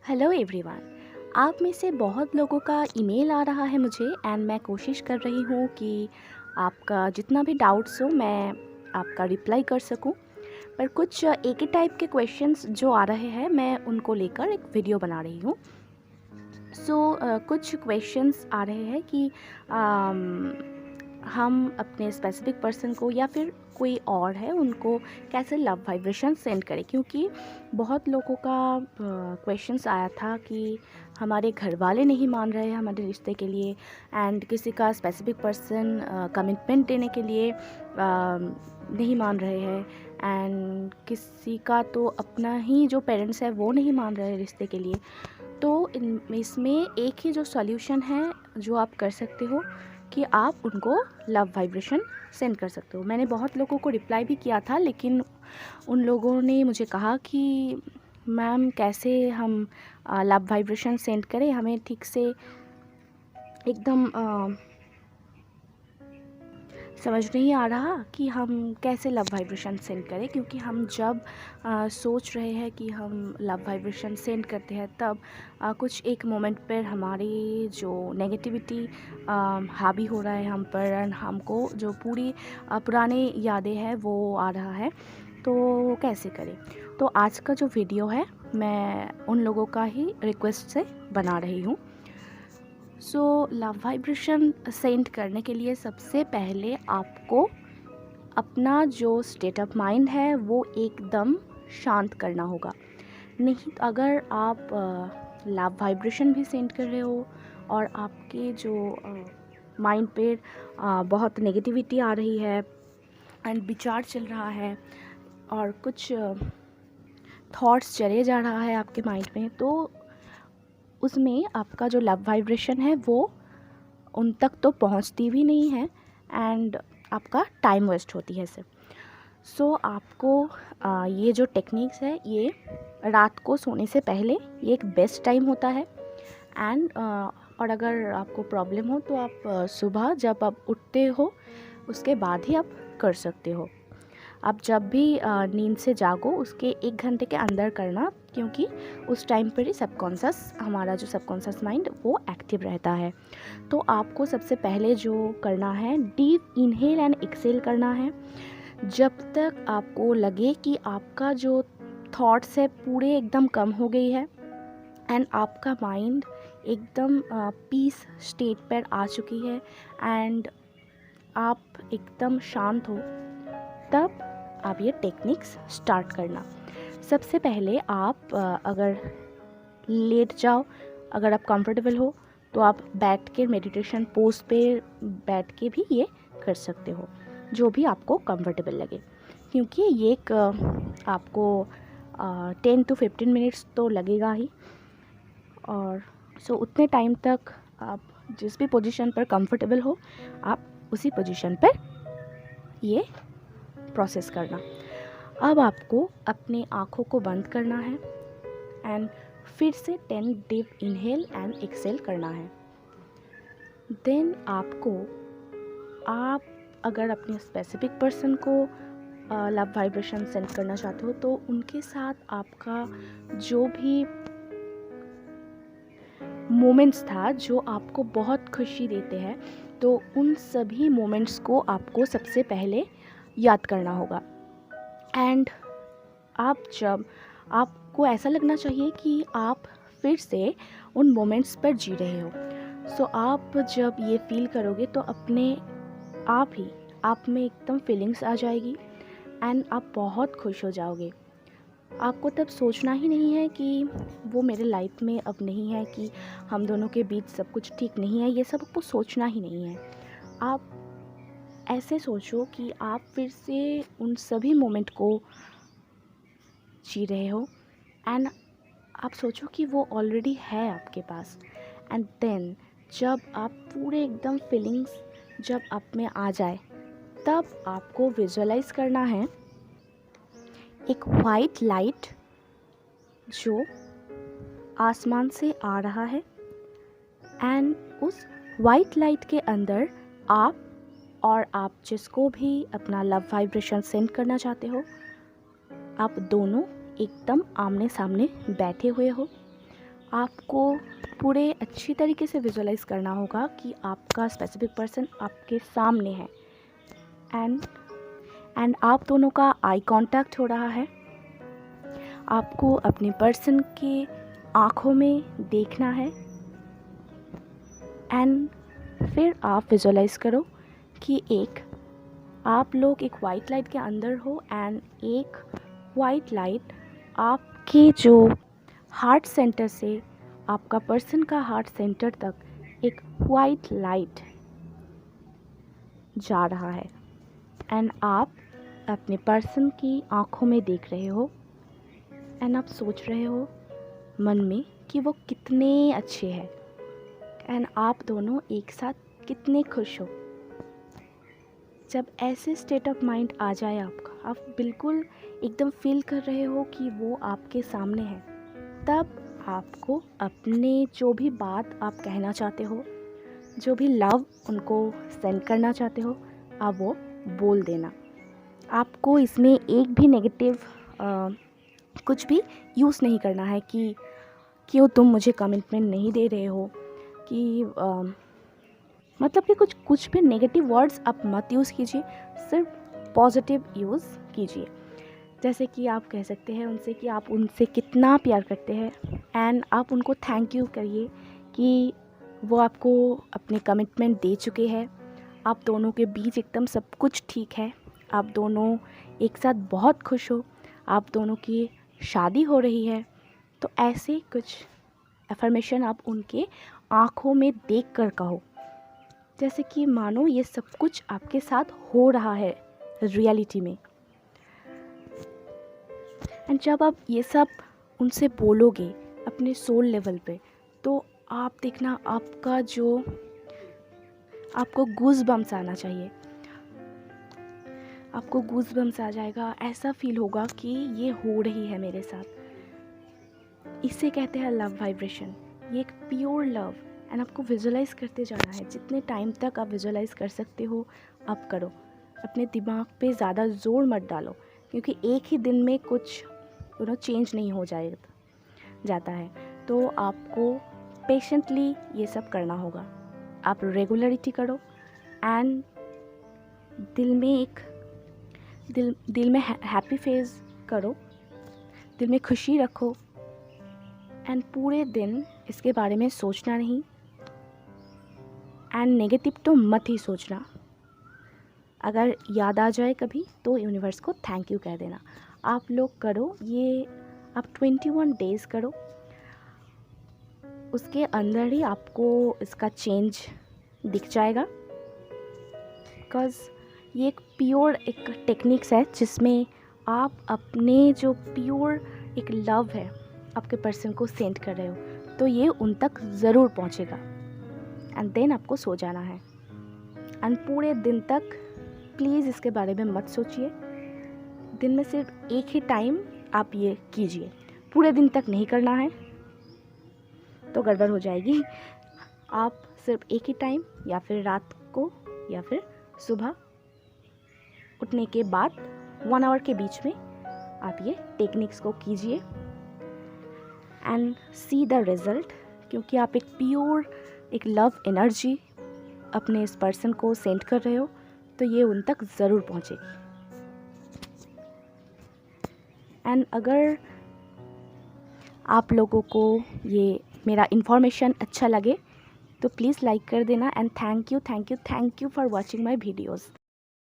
Hello everyone. आप में से बहुत लोगों का ईमेल आ रहा है मुझे एंड मैं कोशिश कर रही हूँ कि आपका जितना भी डाउट्स हो मैं आपका रिप्लाई कर सकूँ। पर कुछ एक ही टाइप के क्वेश्चंस जो आ रहे हैं मैं उनको लेकर एक वीडियो बना रही हूँ। कुछ क्वेश्चंस आ रहे हैं कि हम अपने स्पेसिफिक पर्सन को या फिर कोई और है उनको कैसे लव वाइब्रेशन सेंड करें, क्योंकि बहुत लोगों का क्वेश्चंस आया था कि हमारे घर वाले नहीं मान रहे हैं हमारे रिश्ते के लिए, एंड किसी का स्पेसिफिक पर्सन कमिटमेंट देने के लिए नहीं मान रहे हैं, एंड किसी का तो अपना ही जो पेरेंट्स है वो नहीं मान रहे हैं रिश्ते के लिए। तो इसमें एक ही जो सॉल्यूशन है जो आप कर सकते हो कि आप उनको लव वाइब्रेशन सेंड कर सकते हो। मैंने बहुत लोगों को रिप्लाई भी किया था, लेकिन उन लोगों ने मुझे कहा कि मैम कैसे हम लव वाइब्रेशन सेंड करें, हमें ठीक से एकदम समझ नहीं आ रहा कि हम कैसे लव वाइब्रेशन सेंड करें, क्योंकि हम जब सोच रहे हैं कि हम लव वाइब्रेशन सेंड करते हैं तब कुछ एक मोमेंट पर हमारी जो नेगेटिविटी हावी हो रहा है हम पर, एंड हमको जो पूरी पुरानी यादें हैं वो आ रहा है। तो कैसे करें? तो आज का जो वीडियो है मैं उन लोगों का ही रिक्वेस्ट से बना रही हूँ। लव वाइब्रेशन सेंड करने के लिए सबसे पहले आपको अपना जो स्टेट ऑफ माइंड है वो एकदम शांत करना होगा। नहीं तो अगर आप लव वाइब्रेशन भी सेंड कर रहे हो और आपके जो माइंड पे बहुत नेगेटिविटी आ रही है एंड विचार चल रहा है और कुछ थॉट्स चले जा रहा है आपके माइंड में, तो उसमें आपका जो लव वाइब्रेशन है वो उन तक तो पहुंचती भी नहीं है एंड आपका टाइम वेस्ट होती है सिर्फ। आपको ये जो टेक्निक्स है ये रात को सोने से पहले ये एक बेस्ट टाइम होता है। एंड और अगर आपको प्रॉब्लम हो तो आप सुबह जब आप उठते हो उसके बाद ही आप कर सकते हो। आप जब भी नींद से जागो उसके 1 घंटे के अंदर करना, क्योंकि उस टाइम पर ही हमारा जो सबकॉन्शियस माइंड वो एक्टिव रहता है। तो आपको सबसे पहले जो करना है डीप इनहेल एंड एक्सेल करना है। जब तक आपको लगे कि आपका जो थॉट्स है पूरे एकदम कम हो गई है एंड आपका माइंड एकदम पीस स्टेट पर आ चुकी है एंड आप एकदम शांत हो, तब आप ये टेक्निक्स स्टार्ट करना। सबसे पहले आप अगर लेट जाओ, अगर आप कंफर्टेबल हो तो आप बैठ के मेडिटेशन पोज पे बैठ के भी ये कर सकते हो, जो भी आपको कंफर्टेबल लगे, क्योंकि ये एक आपको 10 to 15 मिनट्स तो लगेगा ही। और उतने टाइम तक आप जिस भी पोजीशन पर कंफर्टेबल हो आप उसी पोजीशन पर ये प्रोसेस करना। अब आपको अपनी आँखों को बंद करना है एंड फिर से 10 डीप इनहेल एंड एक्सेल करना है। देन आप अगर अपने स्पेसिफिक पर्सन को लव वाइब्रेशन सेंड करना चाहते हो तो उनके साथ आपका जो भी मोमेंट्स था जो आपको बहुत खुशी देते हैं, तो उन सभी मोमेंट्स को आपको सबसे पहले याद करना होगा। एंड आपको ऐसा लगना चाहिए कि आप फिर से उन मोमेंट्स पर जी रहे हो। आप जब ये फील करोगे तो अपने आप में एकदम फीलिंग्स आ जाएगी एंड आप बहुत खुश हो जाओगे। आपको तब सोचना ही नहीं है कि वो मेरे लाइफ में अब नहीं है, कि हम दोनों के बीच सब कुछ ठीक नहीं है, ये सब आपको सोचना ही नहीं है। आप ऐसे सोचो कि आप फिर से उन सभी मोमेंट को जी रहे हो एंड आप सोचो कि वो ऑलरेडी है आपके पास। एंड देन जब आप पूरे एकदम फीलिंग्स जब आप में आ जाए तब आपको विजुअलाइज करना है एक वाइट लाइट जो आसमान से आ रहा है एंड उस वाइट लाइट के अंदर आप जिसको भी अपना लव वाइब्रेशन सेंड करना चाहते हो, आप दोनों एकदम आमने सामने बैठे हुए हो आपको पूरे अच्छी तरीके से विजुअलाइज़ करना होगा कि आपका स्पेसिफिक पर्सन आपके सामने है एंड आप दोनों का आई कांटेक्ट हो रहा है। आपको अपने पर्सन के आँखों में देखना है एंड फिर आप विजुअलाइज़ करो कि आप लोग एक वाइट लाइट के अंदर हो एंड एक वाइट लाइट आपके जो हार्ट सेंटर से आपका पर्सन का हार्ट सेंटर तक एक वाइट लाइट जा रहा है एंड आप अपने पर्सन की आँखों में देख रहे हो एंड आप सोच रहे हो मन में कि वो कितने अच्छे हैं एंड आप दोनों एक साथ कितने खुश हो। जब ऐसे स्टेट ऑफ माइंड आ जाए आपका, आप बिल्कुल एकदम फील कर रहे हो कि वो आपके सामने है, तब आपको अपने जो भी बात आप कहना चाहते हो, जो भी लव उनको सेंड करना चाहते हो, आप वो बोल देना। आपको इसमें एक भी नेगेटिव कुछ भी यूज़ नहीं करना है कि क्यों तुम मुझे कमिटमेंट नहीं दे रहे हो, कि मतलब कि कुछ भी नेगेटिव वर्ड्स आप मत यूज़ कीजिए, सिर्फ पॉजिटिव यूज़ कीजिए। जैसे कि आप कह सकते हैं उनसे कि आप उनसे कितना प्यार करते हैं एंड आप उनको थैंक यू करिए कि वो आपको अपने कमिटमेंट दे चुके हैं। आप दोनों के बीच एकदम सब कुछ ठीक है, आप दोनों एक साथ बहुत खुश हो, आप दोनों की शादी हो रही है। तो ऐसे कुछ अफर्मेशन आप उनके आँखों में देख कर कहो, जैसे कि मानो ये सब कुछ आपके साथ हो रहा है रियलिटी में। एंड जब आप ये सब उनसे बोलोगे अपने सोल लेवल पे, तो आप देखना आपको गूज़ बम्स आना चाहिए, आपको गूज़ बम्स आ जाएगा। ऐसा फील होगा कि ये हो रही है मेरे साथ। इसे कहते हैं लव वाइब्रेशन। ये एक प्योर लव एंड आपको विजुअलाइज़ करते जाना है। जितने टाइम तक आप विजुअलाइज़ कर सकते हो आप करो। अपने दिमाग पे ज़्यादा ज़ोर मत डालो, क्योंकि एक ही दिन में कुछ चेंज नहीं हो जाता है। तो आपको पेशेंटली ये सब करना होगा। आप रेगुलरिटी करो एंड दिल में हैप्पी फेस करो, दिल में खुशी रखो एंड पूरे दिन इसके बारे में सोचना नहीं एंड नेगेटिव तो मत ही सोचना। अगर याद आ जाए कभी तो यूनिवर्स को थैंक यू कह देना। आप लोग करो ये, आप 21 डेज़ करो, उसके अंदर ही आपको इसका चेंज दिख जाएगा। बिकॉज़ ये एक प्योर एक टेक्निक्स है जिसमें आप अपने जो प्योर एक लव है आपके पर्सन को सेंड कर रहे हो, तो ये उन तक ज़रूर पहुंचेगा एंड देन आपको सो जाना है। एंड पूरे दिन तक प्लीज़ इसके बारे में मत सोचिए। दिन में सिर्फ एक ही टाइम आप ये कीजिए, पूरे दिन तक नहीं करना है तो गड़बड़ हो जाएगी। आप सिर्फ एक ही टाइम, या फिर रात को या फिर सुबह उठने के बाद 1 आवर के बीच में आप ये टेक्निक्स को कीजिए एंड सी द रिज़ल्ट। क्योंकि आप एक प्योर एक लव एनर्जी अपने इस पर्सन को सेंड कर रहे हो, तो ये उन तक ज़रूर पहुँचेगी। एंड अगर आप लोगों को ये मेरा इन्फॉर्मेशन अच्छा लगे तो प्लीज़ लाइक कर देना and thank you for watching my videos.